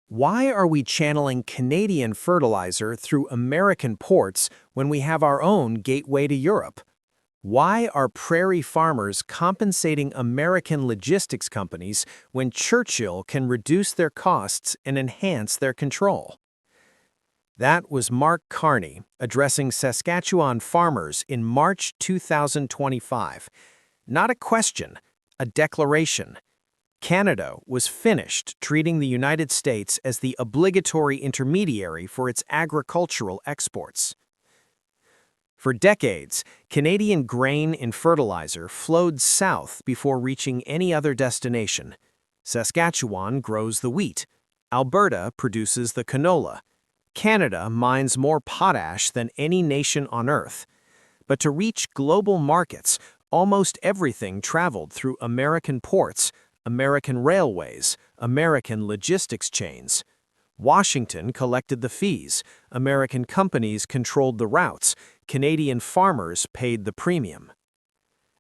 Why are we channeling Canadian fertilizer through American ports when we have our own gateway to Europe? Why are prairie farmers compensating American logistics companies when Churchill can reduce their costs and enhance their control? That was Mark Carney addressing Saskatchewan farmers in March 2025. Not a question, a declaration. Canada was finished treating the United States as the obligatory intermediary for its agricultural exports. For decades, Canadian grain and fertilizer flowed south before reaching any other destination. Saskatchewan grows the wheat. Alberta produces the canola. Canada mines more potash than any nation on Earth. But to reach global markets, almost everything traveled through American ports, American railways, American logistics chains. Washington collected the fees, American companies controlled the routes, Canadian farmers paid the premium.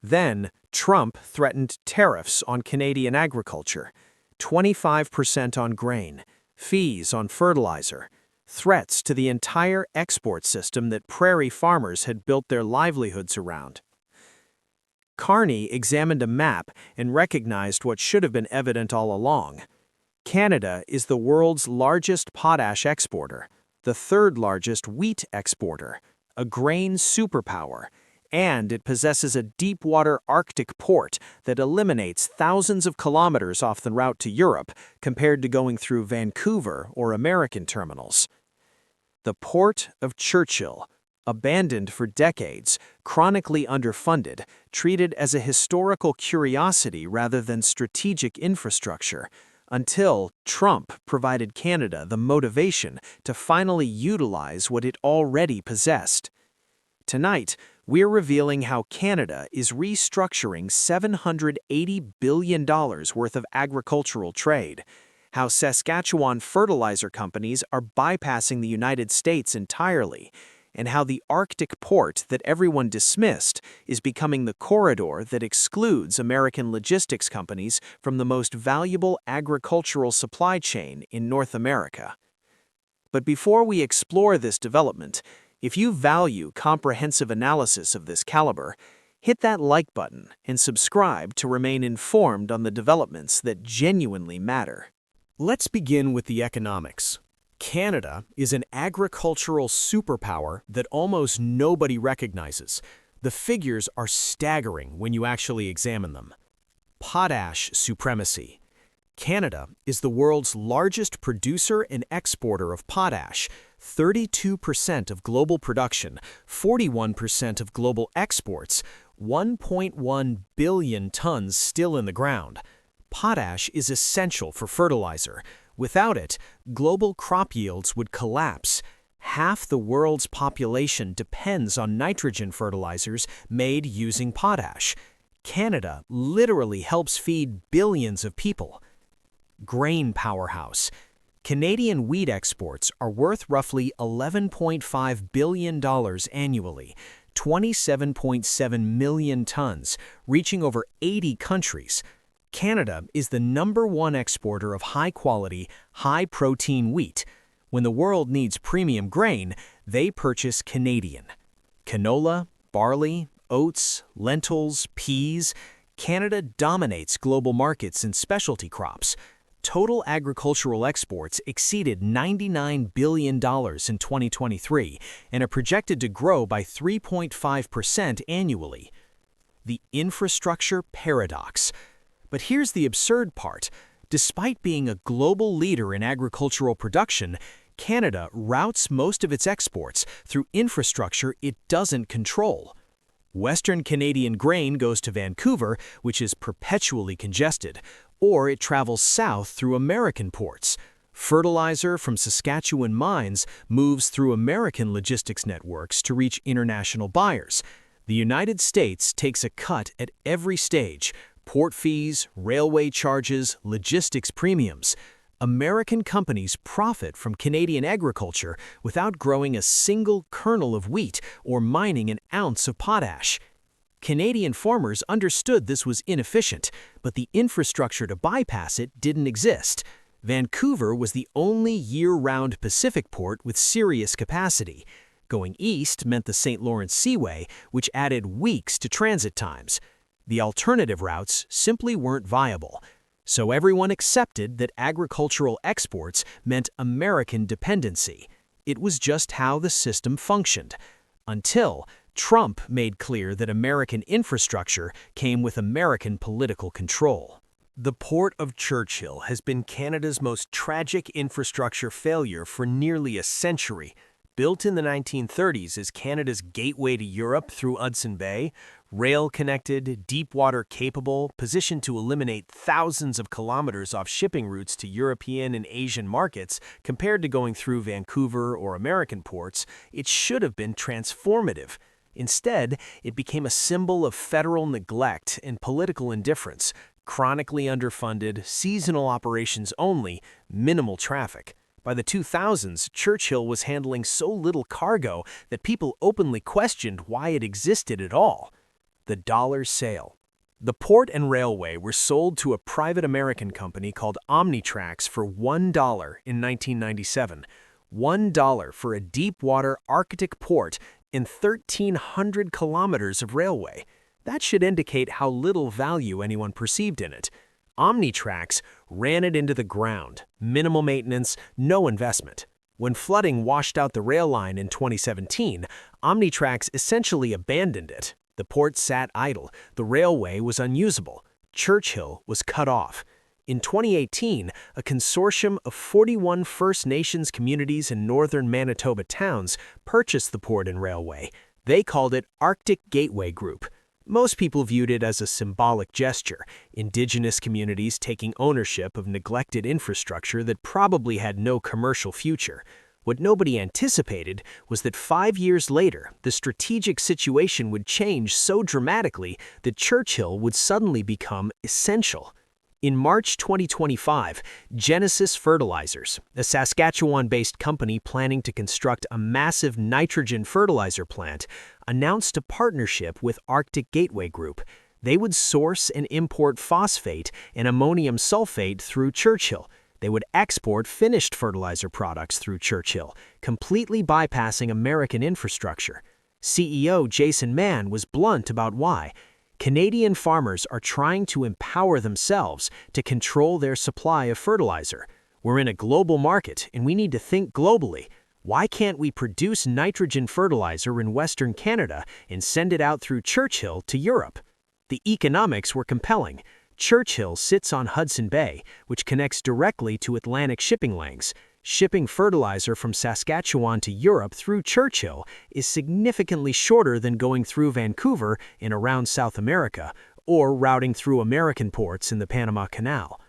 Then, Trump threatened tariffs on Canadian agriculture, 25% on grain, fees on fertilizer, threats to the entire export system that prairie farmers had built their livelihoods around. Carney examined a map and recognized what should have been evident all along. Canada is the world's largest potash exporter, the third largest wheat exporter, a grain superpower, and it possesses a deep-water Arctic port that eliminates thousands of kilometers off the route to Europe compared to going through Vancouver or American terminals. The Port of Churchill, abandoned for decades, chronically underfunded, treated as a historical curiosity rather than strategic infrastructure, until Trump provided Canada the motivation to finally utilize what it already possessed. Tonight, we're revealing how Canada is restructuring $780 billion worth of agricultural trade, how Saskatchewan fertilizer companies are bypassing the United States entirely, and how the Arctic port that everyone dismissed is becoming the corridor that excludes American logistics companies from the most valuable agricultural supply chain in North America. But before we explore this development, if you value comprehensive analysis of this caliber, hit that like button and subscribe to remain informed on the developments that genuinely matter. Let's begin with the economics. Canada is an agricultural superpower that almost nobody recognizes. The figures are staggering when you actually examine them. Potash supremacy. Canada is the world's largest producer and exporter of potash, 32% of global production, 41% of global exports, 1.1 billion tons still in the ground. Potash is essential for fertilizer. Without it, global crop yields would collapse. Half the world's population depends on nitrogen fertilizers made using potash. Canada literally helps feed billions of people. Grain powerhouse. Canadian wheat exports are worth roughly $11.5 billion annually, 27.7 million tons, reaching over 80 countries. Canada is the #1 exporter of high-quality, high-protein wheat. When the world needs premium grain, they purchase Canadian. Canola, barley, oats, lentils, peas. Canada dominates global markets in specialty crops. Total agricultural exports exceeded $99 billion in 2023 and are projected to grow by 3.5% annually. The infrastructure paradox. But here's the absurd part. Despite being a global leader in agricultural production, Canada routes most of its exports through infrastructure it doesn't control. Western Canadian grain goes to Vancouver, which is perpetually congested, or it travels south through American ports. Fertilizer from Saskatchewan mines moves through American logistics networks to reach international buyers. The United States takes a cut at every stage. Port fees, railway charges, logistics premiums. American companies profit from Canadian agriculture without growing a single kernel of wheat or mining an ounce of potash. Canadian farmers understood this was inefficient, but the infrastructure to bypass it didn't exist. Vancouver was the only year-round Pacific port with serious capacity. Going east meant the St. Lawrence Seaway, which added weeks to transit times. The alternative routes simply weren't viable. So everyone accepted that agricultural exports meant American dependency. It was just how the system functioned. Until Trump made clear that American infrastructure came with American political control. The Port of Churchill has been Canada's most tragic infrastructure failure for nearly a century. Built in the 1930s as Canada's gateway to Europe through Hudson Bay, rail-connected, deep-water capable, positioned to eliminate thousands of kilometers off shipping routes to European and Asian markets compared to going through Vancouver or American ports, it should have been transformative. Instead, it became a symbol of federal neglect and political indifference, chronically underfunded, seasonal operations only, minimal traffic. By the 2000s, Churchill was handling so little cargo that people openly questioned why it existed at all. The dollar sale. The port and railway were sold to a private American company called Omnitrax for $1 in 1997. $1 for a deep-water Arctic port and 1,300 kilometers of railway. That should indicate how little value anyone perceived in it. Omnitrax ran it into the ground, minimal maintenance, no investment. When flooding washed out the rail line in 2017, Omnitrax essentially abandoned it. The port sat idle, the railway was unusable, Churchill was cut off. In 2018, a consortium of 41 First Nations communities in northern Manitoba towns purchased the port and railway. They called it Arctic Gateway Group. Most people viewed it as a symbolic gesture, Indigenous communities taking ownership of neglected infrastructure that probably had no commercial future. What nobody anticipated was that 5 years later, the strategic situation would change so dramatically that Churchill would suddenly become essential. In March 2025, Genesis Fertilizers, a Saskatchewan-based company planning to construct a massive nitrogen fertilizer plant, announced a partnership with Arctic Gateway Group. They would source and import phosphate and ammonium sulfate through Churchill. They would export finished fertilizer products through Churchill, completely bypassing American infrastructure. CEO Jason Mann was blunt about why. Canadian farmers are trying to empower themselves to control their supply of fertilizer. We're in a global market, and we need to think globally. Why can't we produce nitrogen fertilizer in Western Canada and send it out through Churchill to Europe? The economics were compelling. Churchill sits on Hudson Bay, which connects directly to Atlantic shipping lanes. Shipping fertilizer from Saskatchewan to Europe through Churchill is significantly shorter than going through Vancouver and around South America, or routing through American ports in the Panama Canal.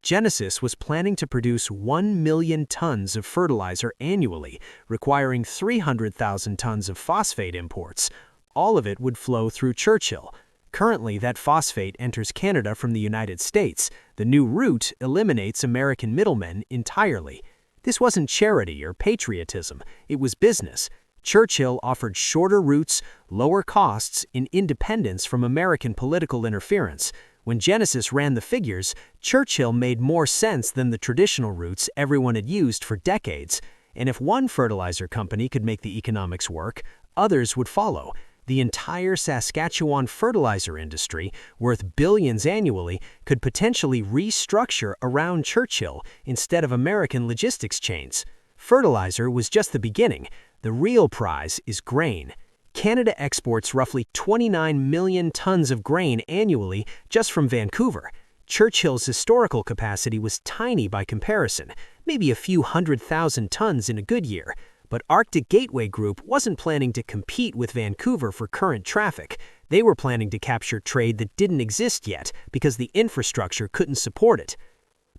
Genesis was planning to produce 1 million tons of fertilizer annually, requiring 300,000 tons of phosphate imports. All of it would flow through Churchill. Currently, that phosphate enters Canada from the United States. The new route eliminates American middlemen entirely. This wasn't charity or patriotism, it was business. Churchill offered shorter routes, lower costs, and independence from American political interference. When Genesis ran the figures, Churchill made more sense than the traditional routes everyone had used for decades. And if one fertilizer company could make the economics work, others would follow. The entire Saskatchewan fertilizer industry, worth billions annually, could potentially restructure around Churchill instead of American logistics chains. Fertilizer was just the beginning. The real prize is grain. Canada exports roughly 29 million tons of grain annually just from Vancouver. Churchill's historical capacity was tiny by comparison, maybe a few 100,000 tons in a good year. But Arctic Gateway Group wasn't planning to compete with Vancouver for current traffic. They were planning to capture trade that didn't exist yet because the infrastructure couldn't support it.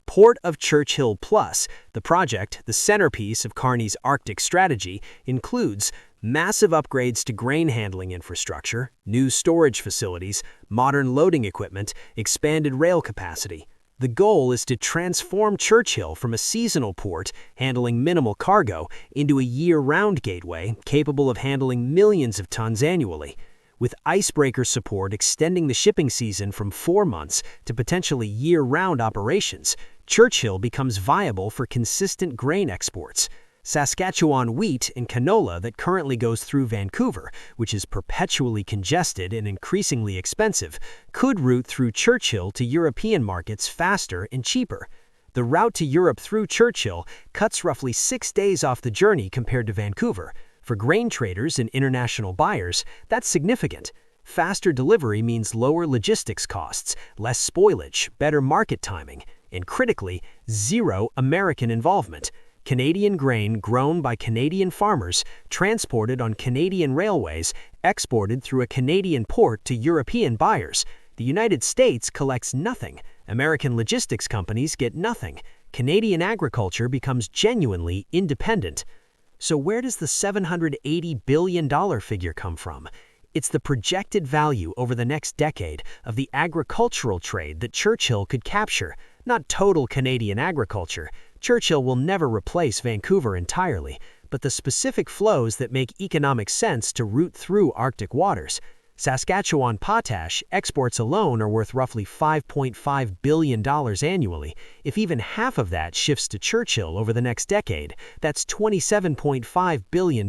Port of Churchill Plus, the project, the centerpiece of Carney's Arctic strategy, includes massive upgrades to grain handling infrastructure, new storage facilities, modern loading equipment, expanded rail capacity. The goal is to transform Churchill from a seasonal port handling minimal cargo into a year-round gateway capable of handling millions of tons annually. With icebreaker support extending the shipping season from 4 months to potentially year-round operations, Churchill becomes viable for consistent grain exports. Saskatchewan wheat and canola that currently goes through Vancouver, which is perpetually congested and increasingly expensive, could route through Churchill to European markets faster and cheaper. The route to Europe through Churchill cuts roughly 6 days off the journey compared to Vancouver. For grain traders and international buyers, that's significant. Faster delivery means lower logistics costs, less spoilage, better market timing, and critically, zero American involvement. Canadian grain grown by Canadian farmers, transported on Canadian railways, exported through a Canadian port to European buyers. The United States collects nothing. American logistics companies get nothing. Canadian agriculture becomes genuinely independent. So where does the $780 billion figure come from? It's the projected value over the next decade of the agricultural trade that Churchill could capture, not total Canadian agriculture. Churchill will never replace Vancouver entirely, but the specific flows that make economic sense to route through Arctic waters. Saskatchewan potash exports alone are worth roughly $5.5 billion annually. If even half of that shifts to Churchill over the next decade, that's $27.5 billion.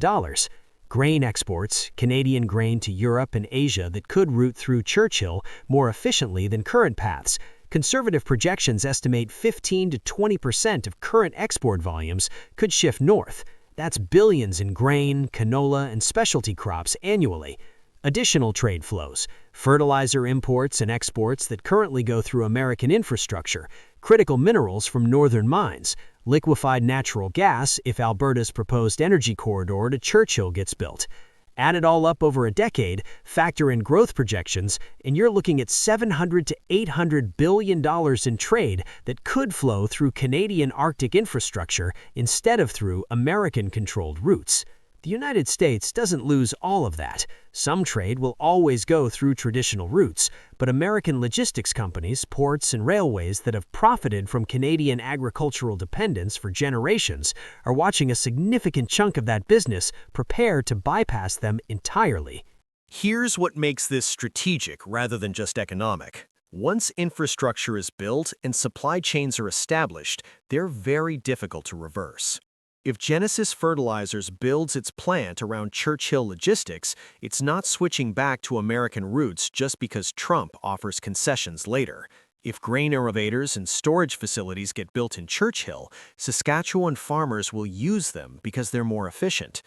Grain exports, Canadian grain to Europe and Asia that could route through Churchill more efficiently than current paths. Conservative projections estimate 15 to 20% of current export volumes could shift north. That's billions in grain, canola, and specialty crops annually. Additional trade flows, fertilizer imports and exports that currently go through American infrastructure, critical minerals from northern mines, liquefied natural gas if Alberta's proposed energy corridor to Churchill gets built. Add it all up over a decade, factor in growth projections, and you're looking at $700 to $800 billion in trade that could flow through Canadian Arctic infrastructure instead of through American-controlled routes. The United States doesn't lose all of that. Some trade will always go through traditional routes, but American logistics companies, ports, and railways that have profited from Canadian agricultural dependence for generations are watching a significant chunk of that business prepare to bypass them entirely. Here's what makes this strategic rather than just economic. Once infrastructure is built and supply chains are established, they're very difficult to reverse. If Genesis Fertilizers builds its plant around Churchill logistics, it's not switching back to American routes just because Trump offers concessions later. If grain elevators and storage facilities get built in Churchill, Saskatchewan farmers will use them because they're more efficient.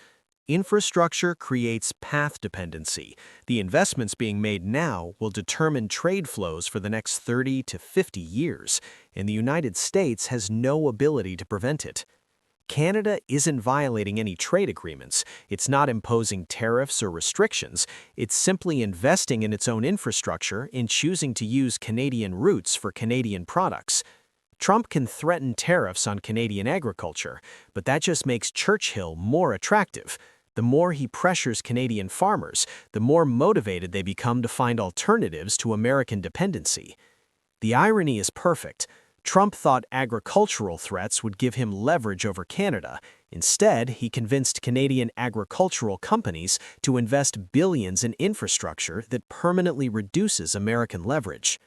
Infrastructure creates path dependency. The investments being made now will determine trade flows for the next 30 to 50 years, and the United States has no ability to prevent it. Canada isn't violating any trade agreements, it's not imposing tariffs or restrictions, it's simply investing in its own infrastructure and choosing to use Canadian routes for Canadian products. Trump can threaten tariffs on Canadian agriculture, but that just makes Churchill more attractive. The more he pressures Canadian farmers, the more motivated they become to find alternatives to American dependency. The irony is perfect. Trump thought agricultural threats would give him leverage over Canada. Instead, he convinced Canadian agricultural companies to invest billions in infrastructure that permanently reduces American leverage.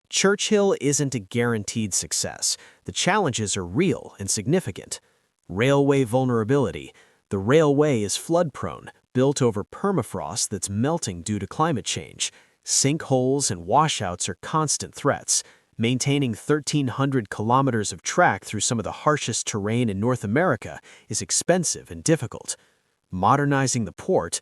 Churchill isn't a guaranteed success. The challenges are real and significant. Railway vulnerability. The railway is flood-prone, built over permafrost that's melting due to climate change. Sinkholes and washouts are constant threats. Maintaining 1,300 kilometers of track through some of the harshest terrain in North America is expensive and difficult. Modernizing the port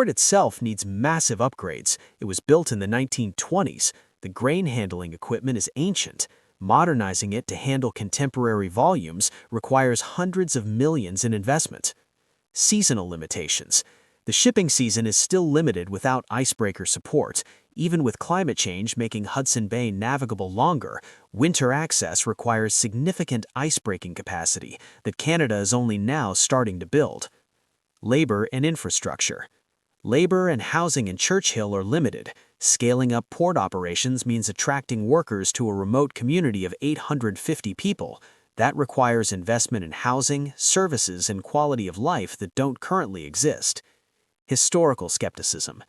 itself needs massive upgrades. It was built in the 1920s. The grain handling equipment is ancient. Modernizing it to handle contemporary volumes requires hundreds of millions in investment. Seasonal limitations. The shipping season is still limited without icebreaker support. Even with climate change making Hudson Bay navigable longer, winter access requires significant icebreaking capacity that Canada is only now starting to build. Labor and infrastructure. Labor and housing in Churchill are limited. Scaling up port operations means attracting workers to a remote community of 850 people. That requires investment in housing, services, and quality of life that don't currently exist. Historical skepticism.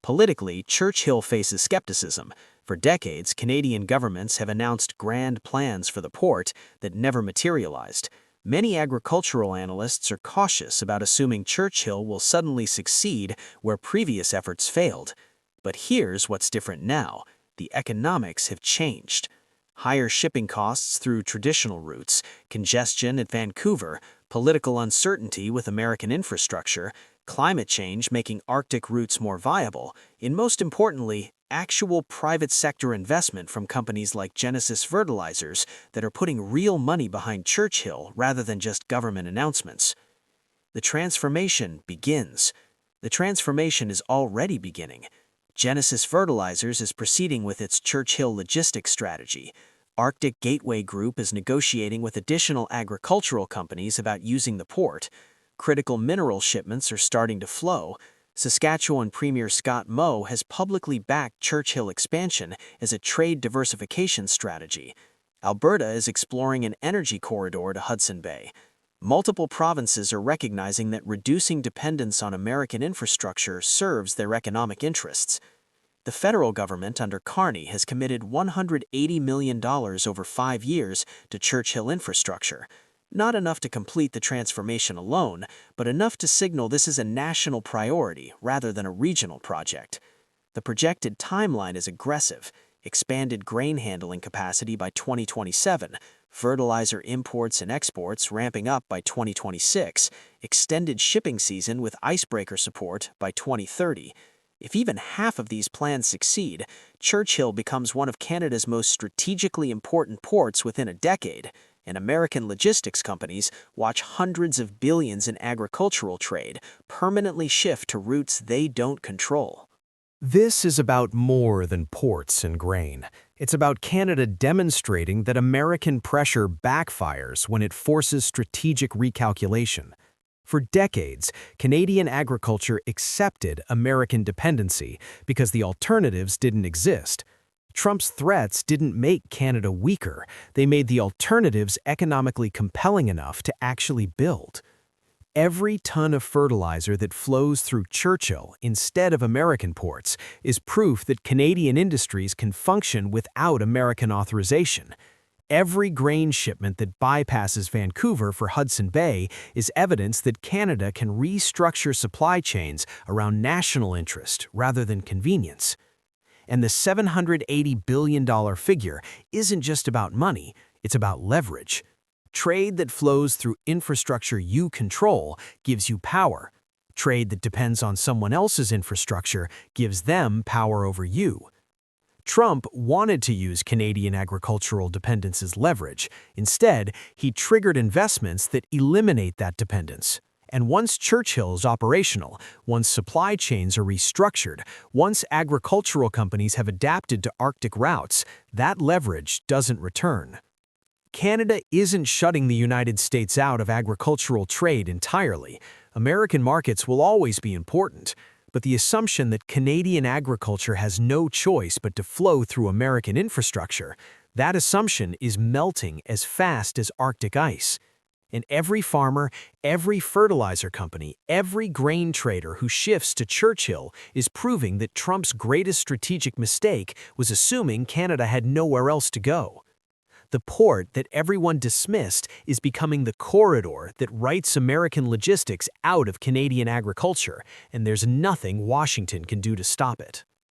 Politically, Churchill faces skepticism. For decades, Canadian governments have announced grand plans for the port that never materialized. Many agricultural analysts are cautious about assuming Churchill will suddenly succeed where previous efforts failed. But here's what's different now. The economics have changed. Higher shipping costs through traditional routes, congestion at Vancouver, political uncertainty with American infrastructure, climate change making Arctic routes more viable, and most importantly, actual private sector investment from companies like Genesis Fertilizers that are putting real money behind Churchill rather than just government announcements. The transformation begins. The transformation is already beginning. Genesis Fertilizers is proceeding with its Churchill logistics strategy. Arctic Gateway Group is negotiating with additional agricultural companies about using the port. Critical mineral shipments are starting to flow. Saskatchewan Premier Scott Moe has publicly backed Churchill expansion as a trade diversification strategy. Alberta is exploring an energy corridor to Hudson Bay. Multiple provinces are recognizing that reducing dependence on American infrastructure serves their economic interests. The federal government under Carney has committed $180 million over 5 years to Churchill infrastructure. Not enough to complete the transformation alone, but enough to signal this is a national priority rather than a regional project. The projected timeline is aggressive: expanded grain handling capacity by 2027, fertilizer imports and exports ramping up by 2026, extended shipping season with icebreaker support by 2030. If even half of these plans succeed, Churchill becomes one of Canada's most strategically important ports within a decade, and American logistics companies watch hundreds of billions in agricultural trade permanently shift to routes they don't control. This is about more than ports and grain. It's about Canada demonstrating that American pressure backfires when it forces strategic recalculation. For decades, Canadian agriculture accepted American dependency because the alternatives didn't exist. Trump's threats didn't make Canada weaker. They made the alternatives economically compelling enough to actually build. Every ton of fertilizer that flows through Churchill instead of American ports is proof that Canadian industries can function without American authorization. Every grain shipment that bypasses Vancouver for Hudson Bay is evidence that Canada can restructure supply chains around national interest rather than convenience. And the $780 billion figure isn't just about money, it's about leverage. Trade that flows through infrastructure you control gives you power. Trade that depends on someone else's infrastructure gives them power over you. Trump wanted to use Canadian agricultural dependence as leverage. Instead, he triggered investments that eliminate that dependence. And once Churchill is operational, once supply chains are restructured, once agricultural companies have adapted to Arctic routes, that leverage doesn't return. Canada isn't shutting the United States out of agricultural trade entirely. American markets will always be important. But the assumption that Canadian agriculture has no choice but to flow through American infrastructure, that assumption is melting as fast as Arctic ice. And every farmer, every fertilizer company, every grain trader who shifts to Churchill is proving that Trump's greatest strategic mistake was assuming Canada had nowhere else to go. The port that everyone dismissed is becoming the corridor that writes American logistics out of Canadian agriculture, and there's nothing Washington can do to stop it.